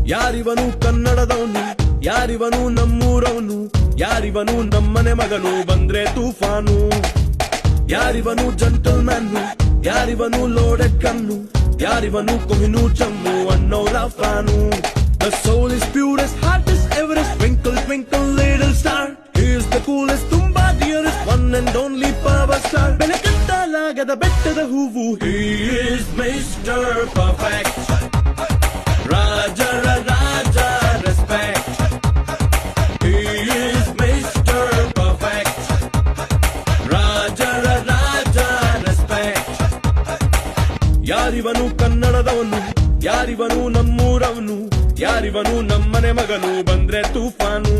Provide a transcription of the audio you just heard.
ಯಾರಿವನು ಕನ್ನಡದವನು, ಯಾರಿವನು ನಮ್ಮೂರವನು, ಯಾರಿವನು ನಮ್ಮನೆ ಮಗನು ಬಂದ್ರೆ ತೂಫಾನು. ಯಾರಿವನು ಜಂಟಲ್ ಮ್ಯಾನು, ಯಾರಿವನು ಲೋಡೆಡ್ ಕಣ್ಣು, ಯಾರಿವನು ಕೊಹಿನೂರ್ ಚಮ್ಮು ಅನ್ನೋರ fan. The soul is purest, heart is Everest, twinkle twinkle little star. He is the coolest, ತುಂಬಾ dearest, one and only power star. ಬೆಲೆ ಕಟ್ಟಲಾಗದ ಬೆಟ್ಟದ ಹೂವು, he is Mr. Perfect. ರಾಜರ ರಾಜ respect. He is Mr. Perfect. ರಾಜರ ರಾಜ respect. ಯಾರಿವನು ಕನ್ನಡದವನು, ಯಾರಿವನು ನಮ್ಮೂರವನು, ಯಾರಿವನು ನಮ್ಮನೆ ಮಗನು ಬಂದ್ರೆ ತೂಫಾನು.